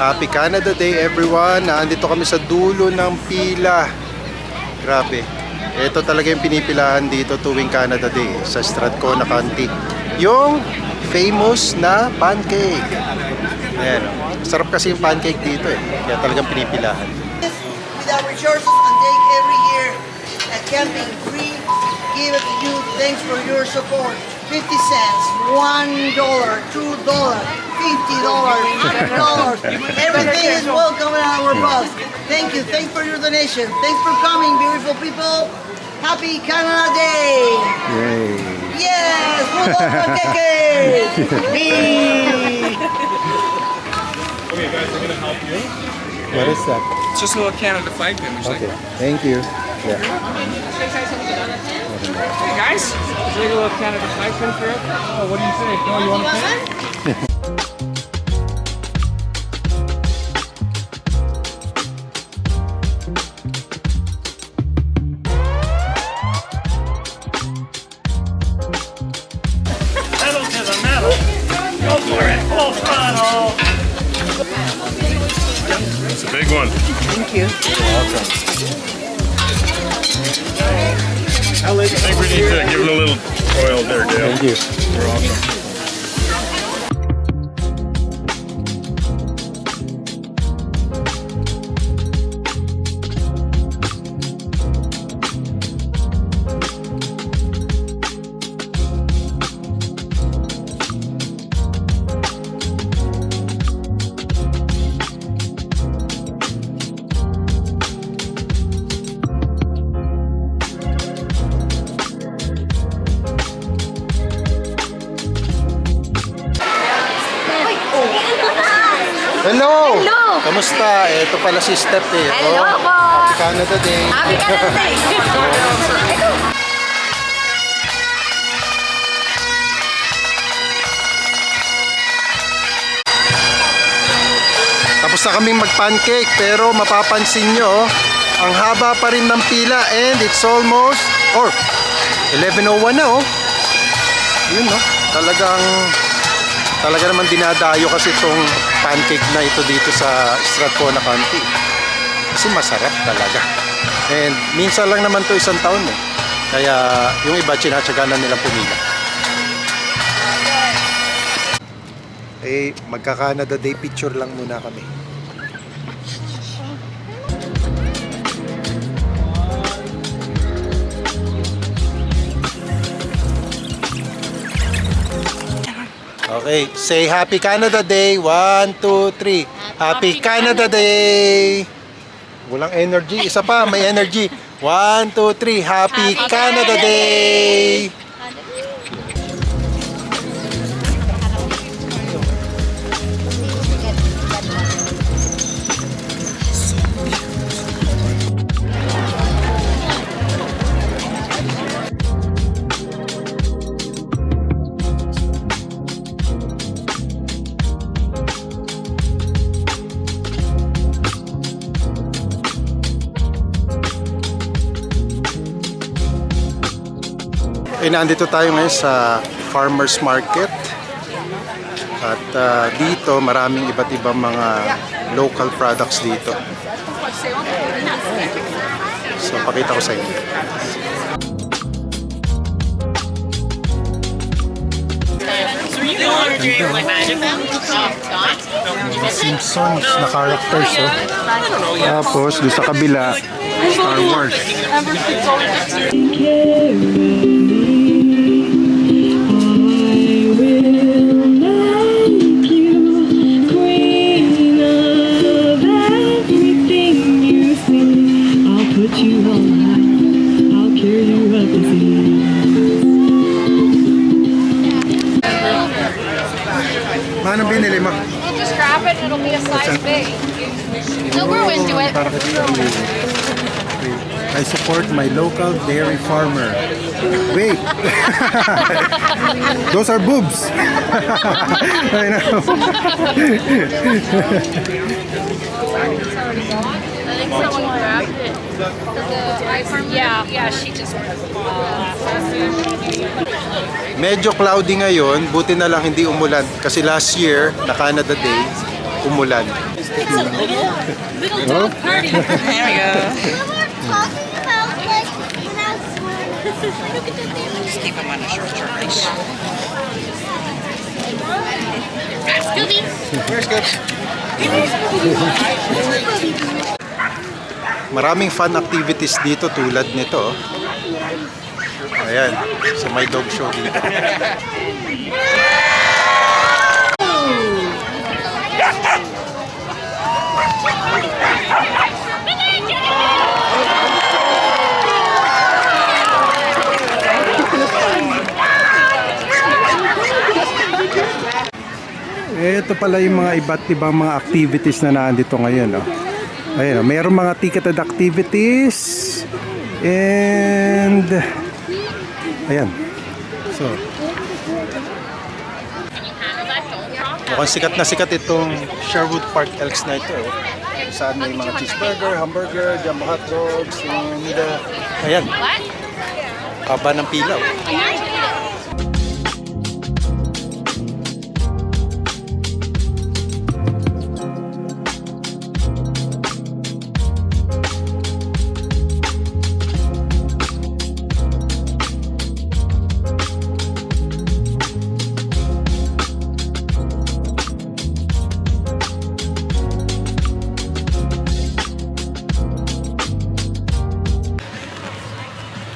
Happy Canada Day everyone! Nandito kami sa dulo ng pila. Grabe. Ito talaga yung pinipilahan dito tuwing Canada Day sa Strathcona County. Yung famous na pancake. Ayan. Sarap kasi yung pancake dito eh. Kaya talagang pinipilahan. With our resources and take every year at Camping Free. Give it to you. Thanks for your support. 50 cents, $1, $2, $50, $100. Everything is welcome in our bus. Thank you. Thanks for your donation. Thanks for coming, beautiful people. Happy Canada Day. Yay! Yes! Puro cake! Me! Okay, guys, I'm gonna help you. What is that? It's just a little Canada flag pin. Okay. Thank you. Yeah. Hey guys, would you like a little Canada flag pin for it? Oh, what do you say? No, you want a pin? Pedal to the metal. Go for it. Full throttle. It's a big one. Thank you. I think we need to give it a little oil there, Dale. Thank you. You're welcome. Hello! Hello! Kamusta? Ito pala si Steph eh. Hello Oh, po! Happy Canada Day! Happy Canada Day! Tapos na kaming mag-pancake pero mapapansin nyo, ang haba pa rin ng pila and it's almost, 11:01 na oh. Yun no, talaga naman dinadayo kasi itong pancake na ito dito sa Strathcona County. Kasi masarap talaga. And minsan lang naman to isang taon eh. Kaya yung iba tsinatsaga na nilang pumila. Eh, magka-Canada Day picture lang muna kami. Okay, say Happy Canada Day. 1, 2, 3. Happy Canada Day. Walang energy. Isa pa, may energy. 1, 2, 3. Happy Canada Day. Nandito tayo ngayon sa Farmers Market at dito maraming iba't ibang mga local products dito. So pakita ko sa inyo. Simpsons na characters oh. Tapos doon sa kabila Star Wars. Ano binili mo? Just grab it and it'll be a size big. They'll grow into it. I support my local dairy farmer. Wait! Those are boobs! I know. I think someone grabbed it. Yeah, she just Medyo cloudy ngayon, buti na lang hindi umulan. Kasi last year, na Canada Day, umulan. Little dog party. There we go. Talking about like when I was look at the thing. Just keep them on a short leash. Scooby. Maraming fun activities dito tulad nito. Ayan, sa may dog show dito. Ito pala yung mga iba't ibang mga activities na nandito ngayon. Oh. Ayan, oh, mayroong mga ticketed activities. And ayan. So, mukhang sikat na sikat itong Sherwood Park Elks na ito. Oh. Saan may mga cheeseburger, hamburger, jumbo hot dogs, and ayan. What? Haba ng pila. Oh.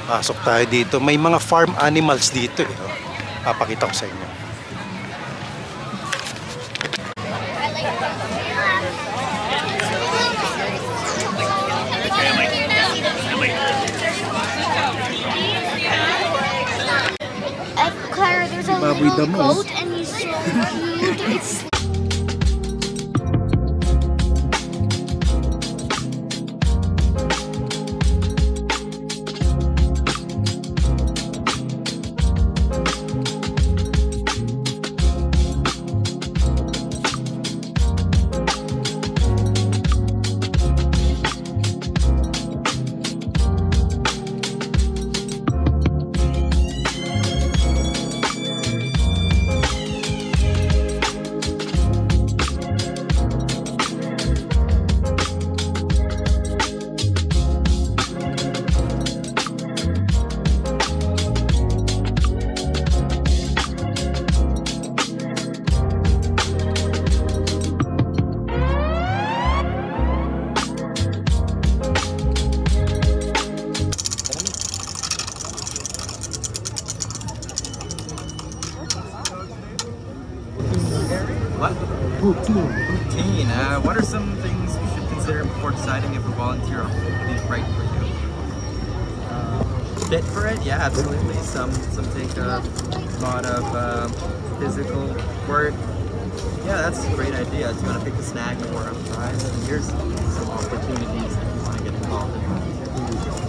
Pasok tayo dito. May mga farm animals dito. Eh. Oh. Papakita ko sa inyo. Claire, there's a Baboy little damo. goat and he's so cute. It's What? Routine. What are some things you should consider before deciding if a volunteer opportunity is right for you? Fit for it? Yeah, absolutely. Some take a lot of physical work. Yeah, that's a great idea. It's going to pick a snag or a prize. And here's some opportunities if you want to get involved in.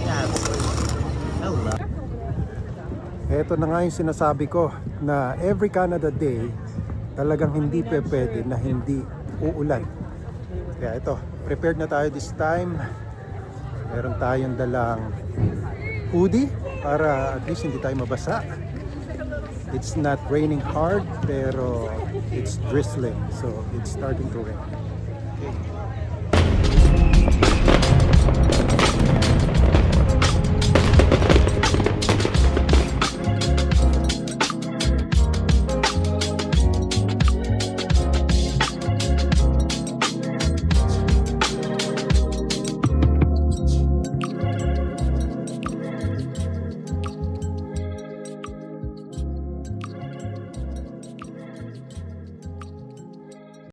Yeah, absolutely. I love it. Ito na nga yung sinasabi ko na every Canada Day talagang hindi pwede na hindi uulan. Kaya ito, prepared na tayo this time. Meron tayong dalang hoodie para at least hindi tayo mabasa. It's not raining hard pero it's drizzling, so it's starting to rain. Okay.